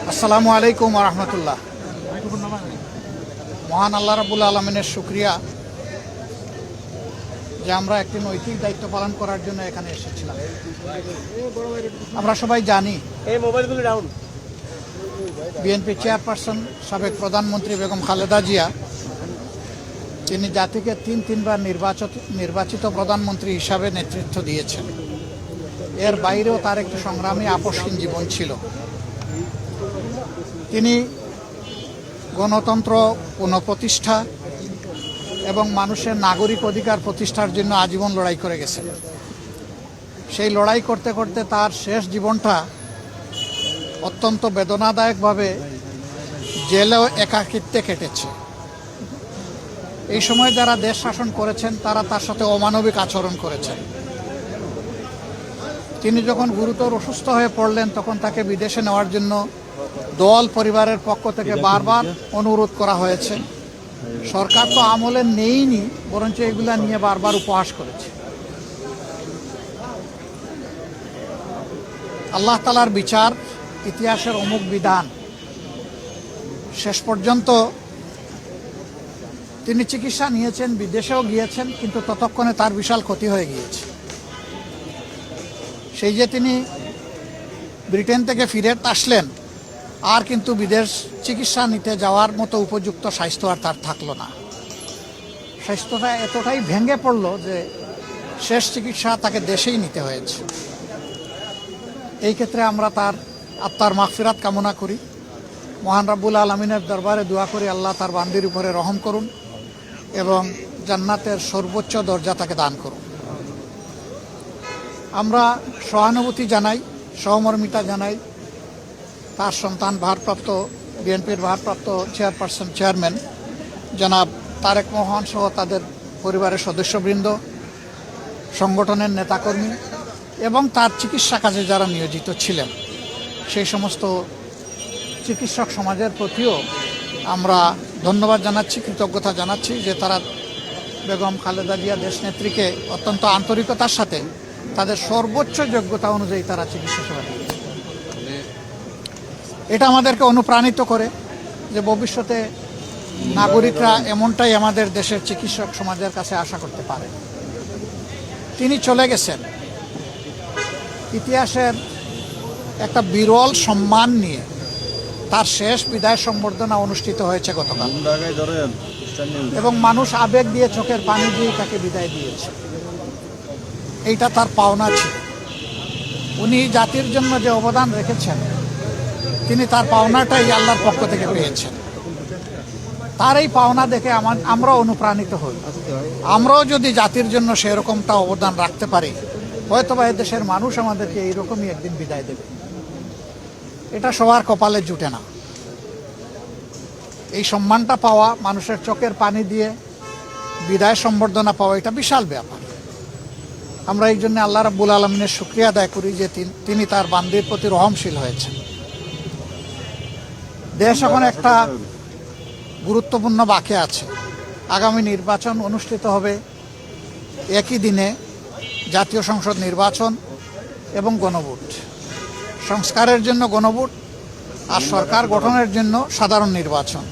আসসালামু আলাইকুম ওয়া রাহমাতুল্লাহ। মহান আল্লাহ রাব্বুল আলামিনের শুকরিয়া যে আমরা একটি নৈতিক দায়িত্ব পালন করার জন্য এখানে এসেছিলাম। আমরা সবাই জানি বিএনপি চেয়ারপারসন সাবেক প্রধানমন্ত্রী বেগম খালেদা জিয়া তিনি জাতিকে তিনবার নির্বাচিত প্রধানমন্ত্রী হিসাবে নেতৃত্ব দিয়েছেন। এর বাইরেও তার একটি সংগ্রামী আপসহীন জীবন ছিল। তিনি গণতন্ত্র পুনঃপ্রতিষ্ঠা এবং মানুষের নাগরিক অধিকার প্রতিষ্ঠার জন্য আজীবন লড়াই করে গেছেন। সেই লড়াই করতে করতে তার শেষ জীবনটা অত্যন্ত বেদনাদায়কভাবে জেলেও একাকিত্বে কেটেছে। এই সময় যারা দেশ শাসন করেছেন তারা তার সাথে অমানবিক আচরণ করেছেন। তিনি যখন গুরুতর অসুস্থ হয়ে পড়লেন তখন তাকে বিদেশে নেওয়ার জন্য দল পরিবারের পক্ষ থেকে বারবার অনুরোধ করা হয়েছে। সরকার তো আমলে নেইনি, বরঞ্চ এগুলা নিয়ে বারবার উপহাস করেছে। আল্লাহ তাআলার বিচার ইতিহাসের অমুক বিধান। শেষ পর্যন্ত তিনি চিকিৎসা নিয়েছেন, বিদেশেও গিয়েছেন, কিন্তু ততক্ষণে তার বিশাল ক্ষতি হয়ে গিয়েছে। সেই যে তিনি ব্রিটেন থেকে ফিরে আসলেন, আর কিন্তু বিদেশ চিকিৎসা নিতে যাওয়ার মতো উপযুক্ত স্বাস্থ্য আর তার থাকলো না। স্বাস্থ্যটা এতটাই ভেঙে পড়ল যে শেষ চিকিৎসা তাকে দেশেই নিতে হয়েছে। এই ক্ষেত্রে আমরা তার আত্মার মাগফিরাত কামনা করি। মহান রাব্বুল আলামিনের দরবারে দোয়া করি আল্লাহ তার বান্দির উপরে রহম করুন এবং জান্নাতের সর্বোচ্চ দরজা তাকে দান করুন। আমরা সহানুভূতি জানাই, সহমর্মিতা জানাই তার সন্তান বিএনপির ভারপ্রাপ্ত চেয়ারম্যান জনাব তারেক রহমান সহ তাদের পরিবারের সদস্যবৃন্দ, সংগঠনের নেতাকর্মী এবং তার চিকিৎসা কাজে যারা নিয়োজিত ছিলেন সেই সমস্ত চিকিৎসক সমাজের প্রতিও আমরা ধন্যবাদ জানাচ্ছি, কৃতজ্ঞতা জানাচ্ছি যে তারা বেগম খালেদা জিয়া দেশনেত্রীকে অত্যন্ত আন্তরিকতার সাথে তাদের সর্বোচ্চ যোগ্যতা অনুযায়ী তারা চিকিৎসা সেবা দিয়েছে। এটা আমাদেরকে অনুপ্রাণিত করে যে ভবিষ্যতে নাগরিকরা এমনটাই আমাদের দেশের চিকিৎসক সমাজের কাছে আশা করতে পারে। তিনি চলে গেছেন ইতিহাসের একটা বিরল সম্মান নিয়ে। তার শেষ বিদায় সম্বর্ধনা অনুষ্ঠিত হয়েছে গতকাল এবং মানুষ আবেগ দিয়ে চোখের পানি দিয়ে তাকে বিদায় দিয়েছে। এইটা তার পাওনা ছিল। উনি জাতির জন্য যে অবদান রেখেছেন তিনি তার পাওনাটাই আল্লাহর পক্ষ থেকে পেয়েছেন। তার এই পাওনা দেখে আমরাও অনুপ্রাণিত হই। আমরাও যদি জাতির জন্য সেরকমটা অবদান রাখতে পারি, হয়তোবা দেশের মানুষ আমাদেরকে এইরকমই একদিন বিদায় দেবে। এটা সবার কপালে জুটে না। এই সম্মানটা পাওয়া, মানুষের চোখের পানি দিয়ে বিদায় সম্বর্ধনা পাওয়া, এটা বিশাল ব্যাপার। আমরা এই জন্য আল্লাহ রাব্বুল আলামিনের শুকরিয়া আদায় করি যে তিনি তার বান্দির প্রতি রহমশীল হয়েছেন। দেশ এখন একটা গুরুত্বপূর্ণ বাঁকে আছে। আগামী নির্বাচন অনুষ্ঠিত হবে একই দিনে, জাতীয় সংসদ নির্বাচন এবং গণভোট। সংস্কারের জন্য গণভোট আর সরকার গঠনের জন্য সাধারণ নির্বাচন।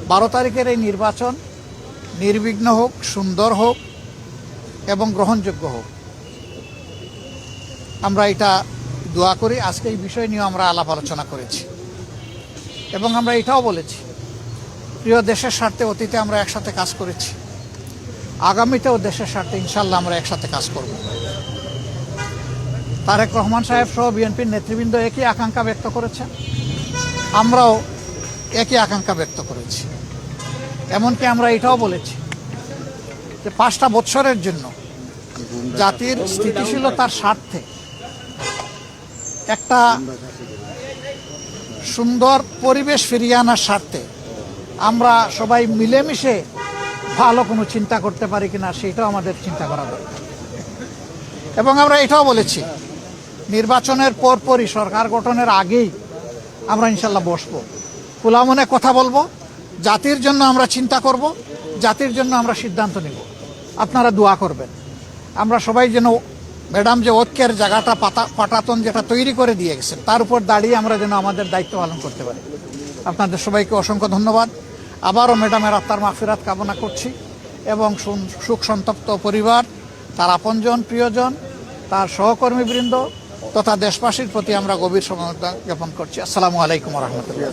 12 তারিখের এই নির্বাচন নির্বিঘ্ন হোক, সুন্দর হোক এবং গ্রহণযোগ্য হোক, আমরা এটা দোয়া করি। আজকে এই বিষয় নিয়ে আমরা আলাপ আলোচনা করেছি এবং আমরা এটাও বলেছি প্রিয় দেশের স্বার্থে অতীতে আমরা একসাথে কাজ করেছি, আগামীতেও দেশের স্বার্থে ইনশাল্লাহ আমরা একসাথে কাজ করব। তারেক রহমান সাহেব সহ বিএনপির নেতৃবৃন্দ একই আকাঙ্ক্ষা ব্যক্ত করেছেন, আমরাও একই আকাঙ্ক্ষা ব্যক্ত করেছি। এমনকি আমরা এটাও বলেছি যে 5টা বৎসরের জন্য জাতির স্থিতিশীলতার স্বার্থে একটা সুন্দর পরিবেশ ফিরিয়ে আনার স্বার্থে আমরা সবাই মিলেমিশে ভালো কোনো চিন্তা করতে পারি কিনা সেটাও আমাদের চিন্তা করা দরকার। এবং আমরা এটাও বলেছি নির্বাচনের পরপরই, সরকার গঠনের আগেই আমরা ইনশাল্লাহ বসবো, খোলা মনে কথা বলবো, জাতির জন্য আমরা চিন্তা করব, জাতির জন্য আমরা সিদ্ধান্ত নিব। আপনারা দোয়া করবেন আমরা সবাই যেন ম্যাডাম যে ঐক্যের জায়গাটা পাটাতন যেটা তৈরি করে দিয়ে গেছেন, তার উপর দাঁড়িয়ে আমরা যেন আমাদের দায়িত্ব পালন করতে পারি। আপনাদের সবাইকে অসংখ্য ধন্যবাদ। আবারও ম্যাডামের আত্মার মাগফিরাত কামনা করছি এবং সুখ সন্তপ্ত পরিবার, তার আপনজন, প্রিয়জন, তার সহকর্মীবৃন্দ তথা দেশবাসীর প্রতি আমরা গভীর সমবেদনা জ্ঞাপন করছি। আসসালামু আলাইকুম ওয়া রাহমাতুল্লাহ।